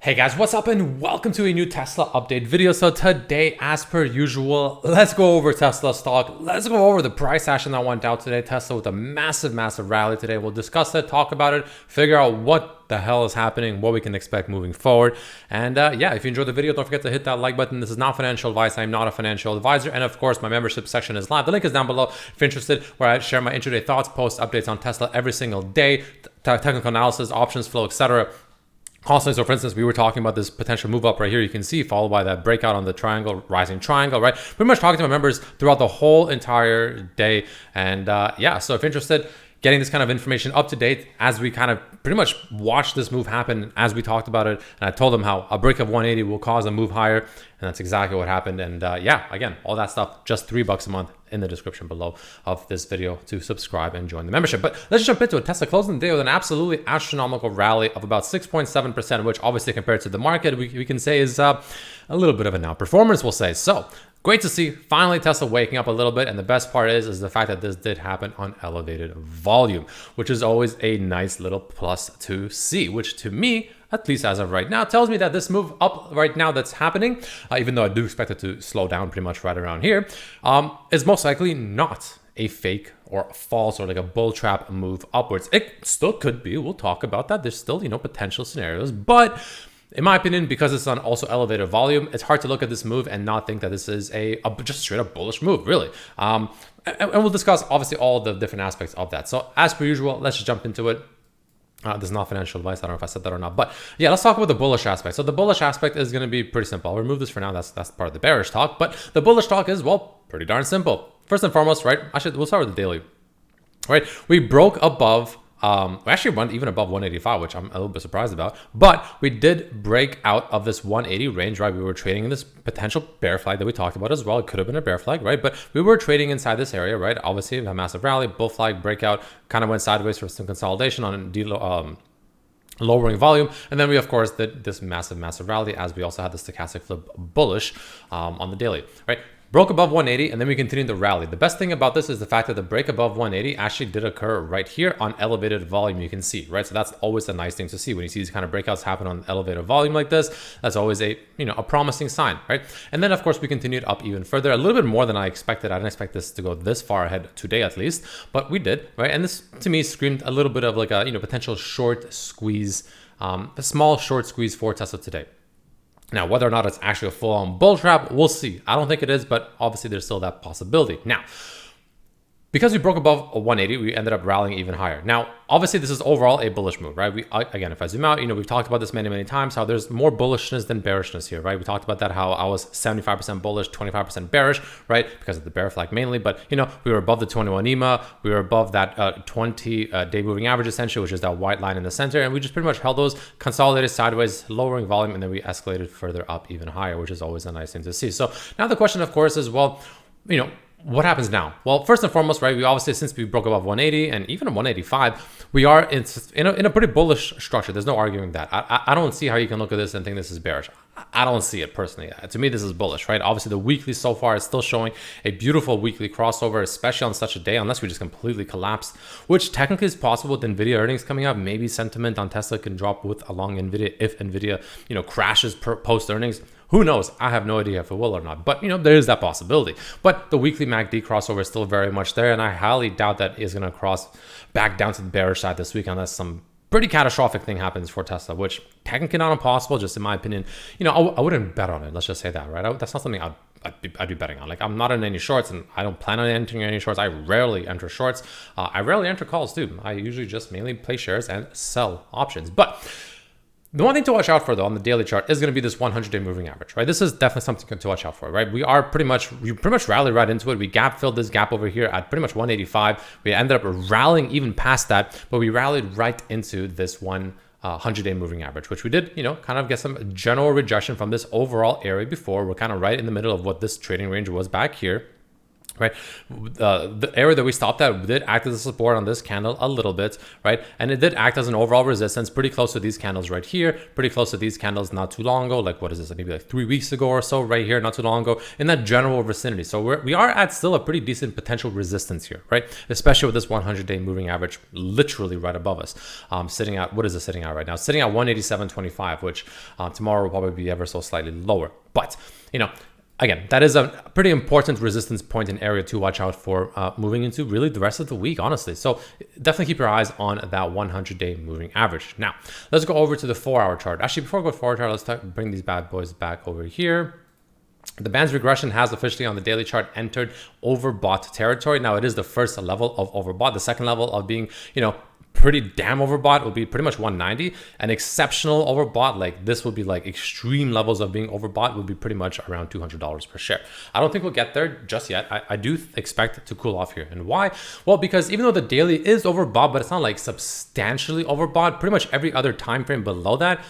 Hey guys, what's up and welcome to a new Tesla update video. So today, as per usual, let's go over Tesla stock. Let's go over the price action that went out today. Tesla with a massive rally today. We'll discuss it, talk about it, figure out what the hell is happening, what we can expect moving forward. And yeah, if you enjoyed the video, don't forget to hit that like button. This is not financial advice. I'm not a financial advisor. And of course, my membership section is live. The link is down below if you're interested, where I share my intraday thoughts, post updates on Tesla every single day, technical analysis, options flow, etc. Also, so for instance, we were talking about this potential move up right here. You can see followed by that breakout on the triangle, rising triangle, right? Pretty much talking to my members throughout the whole entire day. And yeah, so if you're interested, getting this kind of information up to date as we kind of pretty much watch this move happen as we talked about it. And I told them how a break of 180 will cause a move higher. And that's exactly what happened. And yeah, again, all that stuff, just $3 a month in the description below of this video to subscribe and join the membership. But let's jump into it. Tesla closing the day with an absolutely astronomical rally of about 6.7%, which obviously compared to the market, we can say is a little bit of an outperformance, we'll say. So great to see finally Tesla waking up a little bit. And the best part is the fact that this did happen on elevated volume, which is always a nice little plus to see, which to me, at least as of right now, tells me that this move up right now that's happening, even though I do expect it to slow down pretty much right around here, is most likely not a fake or false or like a bull trap move upwards. It still could be. We'll talk about that. There's still, potential scenarios, but in my opinion, because it's on also elevated volume, it's hard to look at this move and not think that this is a just straight up bullish move, really. And we'll discuss obviously all the different aspects of that. So as per usual, let's just jump into it. This is not financial advice. I don't know if I said that or not, but yeah, let's talk about the bullish aspect. So the bullish aspect is going to be pretty simple. I'll remove this for now. That's part of the bearish talk, but the bullish talk is, well, pretty darn simple. First and foremost, right? We'll start with the daily, right? We broke above, we actually went even above 185, which I'm a little bit surprised about, but we did break out of this 180 range, right? We were trading in this potential bear flag that we talked about as well. It could have been a bear flag, right? But we were trading inside this area, right? Obviously a massive rally, bull flag, breakout, kind of went sideways for some consolidation on lowering volume. And then we, of course, did this massive rally as we also had the stochastic flip bullish on the daily, right? Broke above 180 and then we continued the rally. The best thing about this is the fact that the break above 180 actually did occur right here on elevated volume, you can see, right? So that's always a nice thing to see when you see these kind of breakouts happen on elevated volume like this. That's always a promising sign, right? And then of course we continued up even further, a little bit more than I expected. I didn't expect this to go this far ahead today at least, but we did, right? And this to me screamed a little bit of like a potential short squeeze, a small short squeeze for Tesla today. Now, whether or not it's actually a full-on bull trap, we'll see. I don't think it is, but obviously there's still that possibility. Now, because we broke above 180, we ended up rallying even higher. Now, obviously this is overall a bullish move, right? Again, if I zoom out, we've talked about this many times, how there's more bullishness than bearishness here, right? We talked about that, how I was 75% bullish, 25% bearish, right? Because of the bear flag mainly, but we were above the 21 EMA, we were above that 20-day moving average essentially, which is that white line in the center, and we just pretty much held those, consolidated sideways, lowering volume, and then we escalated further up even higher, which is always a nice thing to see. So now the question, of course, is, well, what happens now? Well, first and foremost, right, we obviously, since we broke above 180 and even 185, we are in a pretty bullish structure. There's no arguing that. I don't see how you can look at this and think this is bearish. I don't see it personally. To me, this is bullish, right? Obviously, the weekly so far is still showing a beautiful weekly crossover, especially on such a day, unless we just completely collapse, which technically is possible with NVIDIA earnings coming up. Maybe sentiment on Tesla can drop along NVIDIA if NVIDIA, crashes post earnings. Who knows? I have no idea if it will or not, but there is that possibility. But the weekly MACD crossover is still very much there, and I highly doubt that is going to cross back down to the bearish side this week unless some pretty catastrophic thing happens for Tesla, which technically not impossible, just in my opinion. I wouldn't bet on it. Let's just say that, right? That's not something I'd be betting on. Like, I'm not in any shorts, and I don't plan on entering any shorts. I rarely enter shorts. I rarely enter calls too. I usually just mainly play shares and sell options. But the one thing to watch out for, though, on the daily chart is going to be this 100-day moving average, right? This is definitely something to watch out for, right? We pretty much rallied right into it. We gap filled this gap over here at pretty much 185. We ended up rallying even past that, but we rallied right into this 100-day moving average, which we did, kind of get some general rejection from this overall area before. We're kind of right in the middle of what this trading range was back here. right? The area that we stopped at did act as a support on this candle a little bit, right? And it did act as an overall resistance, pretty close to these candles right here, pretty close to these candles not too long ago. Like, what is this? Maybe like 3 weeks ago or so, right here, not too long ago, in that general vicinity. So we are at still a pretty decent potential resistance here, right? Especially with this 100-day moving average literally right above us, sitting at, what is it sitting at right now? It's sitting at 187.25, which tomorrow will probably be ever so slightly lower. But, you know, again, that is a pretty important resistance point and area to watch out for moving into really the rest of the week, honestly. So definitely keep your eyes on that 100-day moving average. Now, let's go over to the 4-hour chart. Actually, before I go to 4-hour chart, let's bring these bad boys back over here. The band's regression has officially on the daily chart entered overbought territory. Now, it is the first level of overbought. The second level of being, you know, pretty damn overbought will be pretty much 190. An exceptional overbought, like this would be like extreme levels of being overbought, would be pretty much around $200 per share. I don't think we'll get there just yet. I do expect it to cool off here. And why? Well, because even though the daily is overbought, but it's not like substantially overbought, pretty much every other time frame below that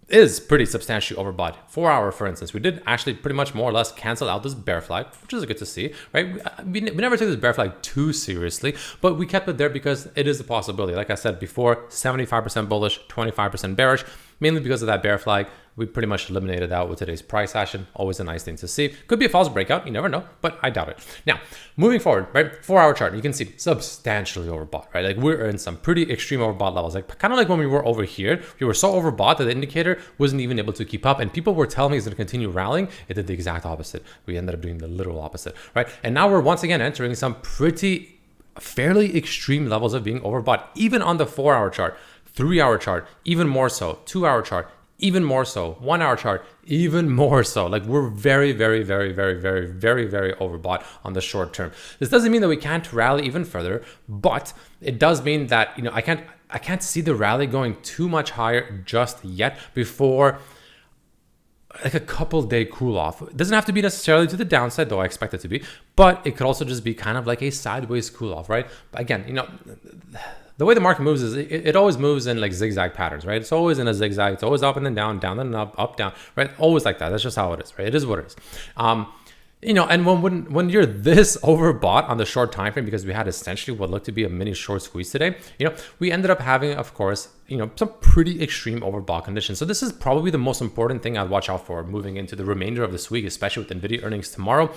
is pretty substantially overbought. 4-hour, for instance, we did actually pretty much more or less cancel out this bear flag, which is good to see, right? We never took this bear flag too seriously, but we kept it there because it is a possibility. Like I said before, 75% bullish, 25% bearish, mainly because of that bear flag. We pretty much eliminated that with today's price action. Always a nice thing to see. Could be a false breakout. You never know, but I doubt it. Now, moving forward, right? 4-hour chart, you can see substantially overbought, right? Like we're in some pretty extreme overbought levels. Like kind of like when we were over here, we were so overbought that the indicator wasn't even able to keep up. And people were telling me it's going to continue rallying. It did the exact opposite. We ended up doing the literal opposite, right? And now we're once again entering some pretty fairly extreme levels of being overbought, even on the 4-hour chart, 3-hour chart, even more so, 2-hour chart, even more so, 1-hour chart, even more so. Like we're very, very, very, very, very, very, very overbought on the short term. This doesn't mean that we can't rally even further, but it does mean that, you know, I can't see the rally going too much higher just yet before like a couple day cool off. It doesn't have to be necessarily to the downside, though I expect it to be, but it could also just be kind of like a sideways cool off, right? But again, you know, the way the market moves is it always moves in like zigzag patterns, right? It's always in a zigzag. It's always up and then down, down and up, down, right? Always like that. That's just how it is, right? It is what it is. You know, and when you're this overbought on the short time frame, because we had essentially what looked to be a mini short squeeze today, you know, we ended up having, of course, you know, some pretty extreme overbought conditions. So this is probably the most important thing I'd watch out for moving into the remainder of this week, especially with NVIDIA earnings tomorrow.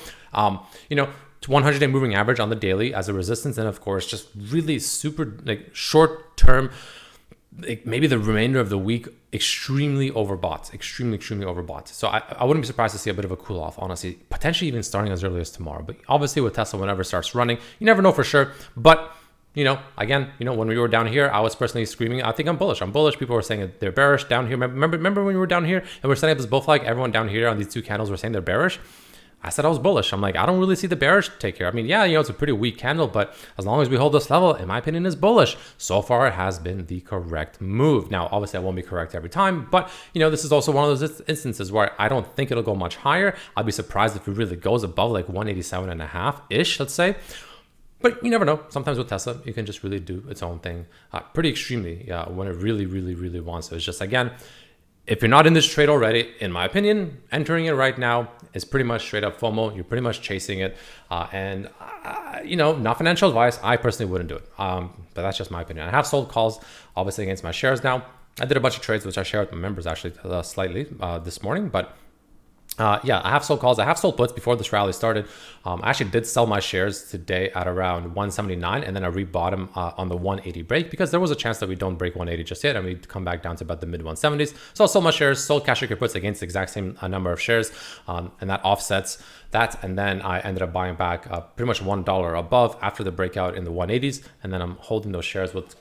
You know, 100-day moving average on the daily as a resistance, and of course, just really super like short term, like maybe the remainder of the week, extremely overbought, extremely overbought. So I wouldn't be surprised to see a bit of a cool off, honestly, potentially even starting as early as tomorrow. But obviously with Tesla, whenever it starts running, you never know for sure. But you know, again, you know, when we were down here, I was personally screaming, I think I'm bullish. People were saying that they're bearish down here. Remember when we were down here and we're setting up this bull flag, everyone down here on these two candles were saying they're bearish. I said I was bullish. I'm like, I don't really see the bearish take here. I mean, yeah, you know, it's a pretty weak candle, but as long as we hold this level, in my opinion, is bullish. So far, it has been the correct move. Now, obviously, I won't be correct every time, but, you know, this is also one of those instances where I don't think it'll go much higher. I'd be surprised if it really goes above like 187.5-ish, let's say. But you never know. Sometimes with Tesla, you can just really do its own thing pretty extremely when it really, really, really wants to. It's just, again, if you're not in this trade already, in my opinion, entering it right now is pretty much straight up FOMO. You're pretty much chasing it. You know, not financial advice. I personally wouldn't do it. But that's just my opinion. I have sold calls, obviously, against my shares now. I did a bunch of trades, which I shared with my members actually slightly this morning. But yeah, I have sold calls. I have sold puts before this rally started. I actually did sell my shares today at around 179, and then I rebought them on the 180 break because there was a chance that we don't break 180 just yet, and we'd come back down to about the mid 170s. So I sold my shares, sold cash acre puts against the exact same number of shares, and that offsets that. And then I ended up buying back pretty much $1 above after the breakout in the 180s, and then I'm holding those shares with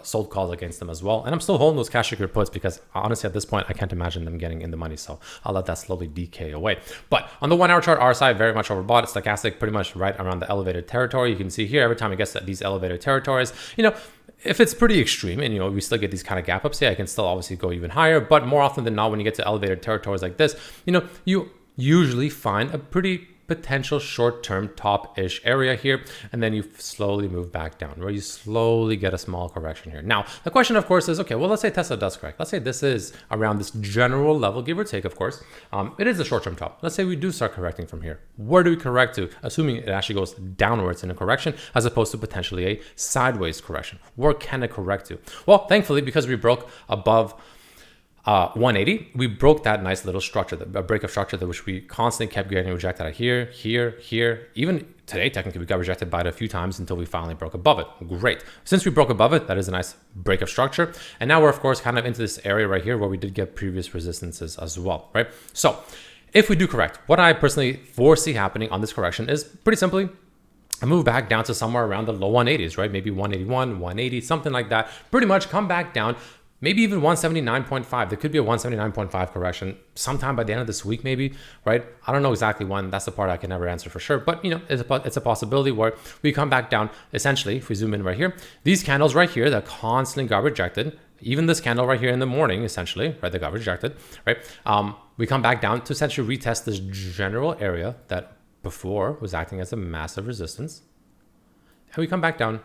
sold calls against them as well. And I'm still holding those cash acre puts because honestly, at this point, I can't imagine them getting in the money. So I'll let that slowly decay away. But on the 1 hour chart, RSI very much overbought. Stochastic pretty much right around the elevated territory. You can see here every time it gets to these elevated territories, you know, if it's pretty extreme and, you know, we still get these kind of gap ups, yeah, I can still obviously go even higher. But more often than not, when you get to elevated territories like this, you know, you usually find a pretty potential short-term top-ish area here, and then you slowly move back down, where you slowly get a small correction here. Now, the question, of course, is, okay, well, let's say Tesla does correct. Let's say this is around this general level, give or take, of course. It is a short-term top. Let's say we do start correcting from here. Where do we correct to? Assuming it actually goes downwards in a correction, as opposed to potentially a sideways correction. Where can it correct to? Well, thankfully, because we broke above 180, we broke that nice little structure, a break of structure that which we constantly kept getting rejected at here, here. Even today, technically, we got rejected by it a few times until we finally broke above it. Great. Since we broke above it, that is a nice break of structure. And now we're, of course, kind of into this area right here where we did get previous resistances as well, right? So if we do correct, what I personally foresee happening on this correction is pretty simply I move back down to somewhere around the low 180s, right? Maybe 181, 180, something like that. Pretty much come back down. Maybe even 179.5. There could be a 179.5 correction sometime by the end of this week, maybe, right? I don't know exactly when. That's the part I can never answer for sure. But, it's a possibility where we come back down. Essentially, if we zoom in right here, these candles right here that constantly got rejected, even this candle right here in the morning, essentially, right, that got rejected, right? We come back down to essentially retest this general area that before was acting as a massive resistance. And we come back down,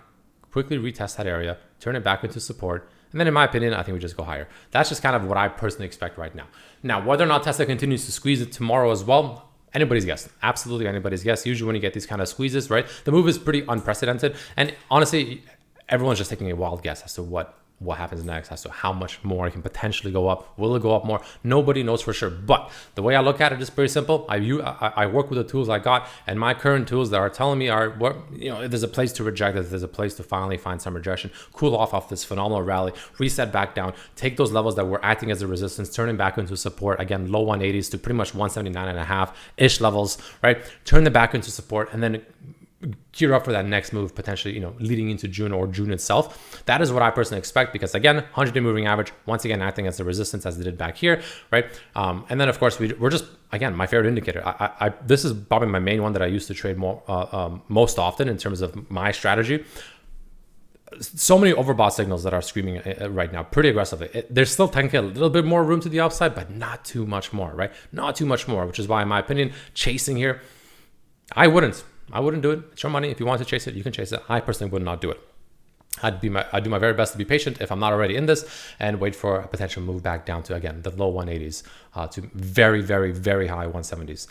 quickly retest that area, turn it back into support. And then in my opinion, I think we just go higher. That's just kind of what I personally expect right now. Now, whether or not Tesla continues to squeeze it tomorrow as well, anybody's guess. Absolutely anybody's guess. Usually when you get these kind of squeezes, right, the move is pretty unprecedented. And honestly, everyone's just taking a wild guess as to what happens next, as to how much more it can potentially go up. Will it go up more? Nobody knows for sure. But the way I look at it is pretty simple. I work with the tools I got, and my current tools that are telling me are, if there's a place to reject it, if there's a place to finally find some rejection, cool off this phenomenal rally, reset back down, take those levels that were acting as a resistance, turn them back into support. Again, low 180s to pretty much 179.5-ish levers, right? Turn them back into support, and then gear up for that next move, potentially, leading into June or June itself. That is what I personally expect, because again, 100-day moving average, once again, acting as a resistance as it did back here, right? And then of course, we're just, again, my favorite indicator. This is probably my main one that I used to trade most often in terms of my strategy. So many overbought signals that are screaming right now pretty aggressively. There's still technically a little bit more room to the upside, but not too much more, right? Not too much more, which is why, in my opinion, chasing here, I wouldn't do it. It's your money. If you want to chase it, you can chase it. I personally would not do it. I'd do my very best to be patient if I'm not already in this, and wait for a potential move back down to, again, the low 180s to very, very, very high 170s.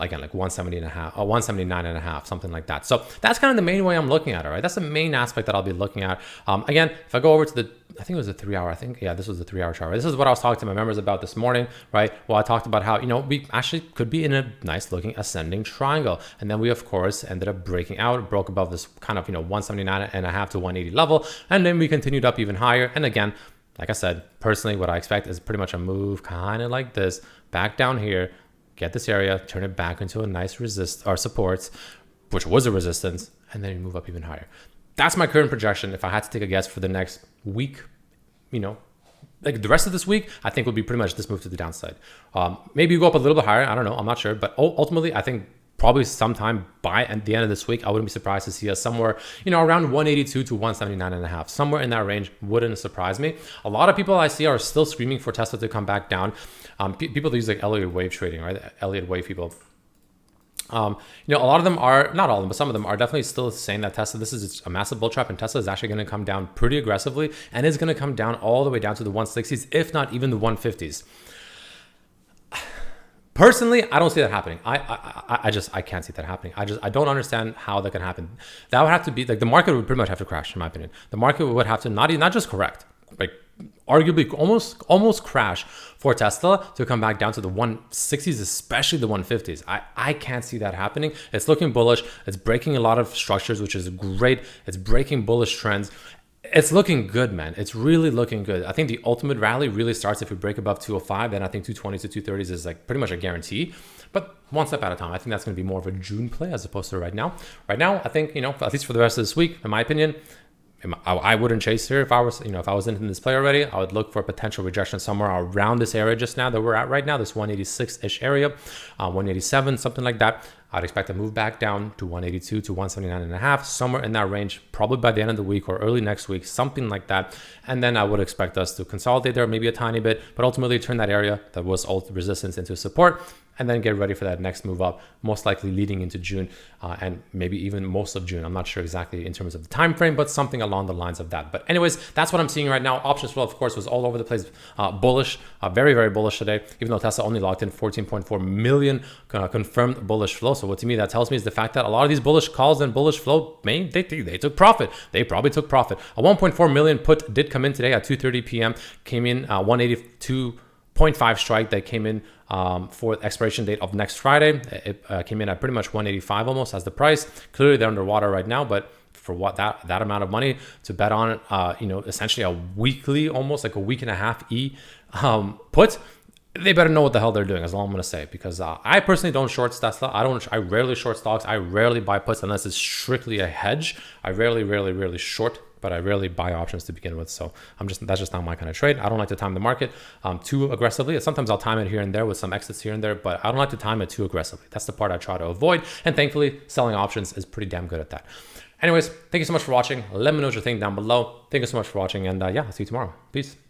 Again, like 170.5 or 179.5, something like that. So that's kind of the main way I'm looking at it, right? That's the main aspect that I'll be looking at. Again, if I go over to I think it was a 3 hour. This was the 3 hour chart. Right? This is what I was talking to my members about this morning, right? Well, I talked about how, we actually could be in a nice looking ascending triangle. And then we, of course, ended up breaking out, broke above this kind of, 179.5 to 180 level. And then we continued up even higher. And again, like I said, personally, what I expect is pretty much a move kind of like this, back down here, get this area, turn it back into a nice supports, which was a resistance, and then you move up even higher. That's my current projection. If I had to take a guess for the next week, like the rest of this week, I think would be pretty much this move to the downside. Maybe you go up a little bit higher. I don't know. I'm not sure. But ultimately, I think probably sometime by the end of this week, I wouldn't be surprised to see us somewhere, around 182 to 179.5. Somewhere in that range wouldn't surprise me. A lot of people I see are still screaming for Tesla to come back down. People that use like Elliott wave trading, right? Elliott wave people. A lot of them are, not all of them, but some of them are definitely still saying that Tesla, this is a massive bull trap, and Tesla is actually going to come down pretty aggressively, and is going to come down all the way down to the 160s, if not even the 150s. Personally, I don't see that happening. I can't see that happening. I don't understand how that can happen. That would have to be like the market would pretty much have to crash, in my opinion. The market would have to not just correct, like arguably almost crash for Tesla to come back down to the 160s, especially the 150s. I can't see that happening. It's looking bullish. It's breaking a lot of structures, which is great. It's breaking bullish trends. It's looking good, man. It's really looking good. I think the ultimate rally really starts if we break above 205. Then I think 220 to 230s is like pretty much a guarantee. But one step at a time. I think that's going to be more of a June play as opposed to right now. Right now, I think, at least for the rest of this week, in my opinion, I wouldn't chase here if I was in this play already. I would look for a potential rejection somewhere around this area just now that we're at right now, this 186-ish area, 187, something like that. I'd expect a move back down to 182 to 179.5, somewhere in that range, probably by the end of the week or early next week, something like that. And then I would expect us to consolidate there, maybe a tiny bit, but ultimately turn that area that was old resistance into support, and then get ready for that next move up, most likely leading into June and maybe even most of June. I'm not sure exactly in terms of the time frame, but something along the lines of that. But anyways, that's what I'm seeing right now. Options flow, of course, was all over the place, bullish, very, very bullish today, even though Tesla only locked in 14.4 million confirmed bullish flow. So what to me that tells me is the fact that a lot of these bullish calls and bullish flow, they took profit. They probably took profit. A 1.4 million put did come in today at 2:30 p.m., came in 182.5 strike that came in for the expiration date of next Friday. It came in at pretty much 185 almost as the price. Clearly they're underwater right now, but for what that amount of money to bet on, essentially a weekly, almost like a week and a half put, they better know what the hell they're doing, is all I'm going to say, because I personally don't short Tesla. I rarely short stocks. I rarely buy puts unless it's strictly a hedge. I rarely short, but I rarely buy options to begin with. So that's just not my kind of trade. I don't like to time the market too aggressively. Sometimes I'll time it here and there with some exits here and there, but I don't like to time it too aggressively. That's the part I try to avoid. And thankfully, selling options is pretty damn good at that. Anyways, thank you so much for watching. Let me know what you think down below. Thank you so much for watching. And yeah, I'll see you tomorrow. Peace.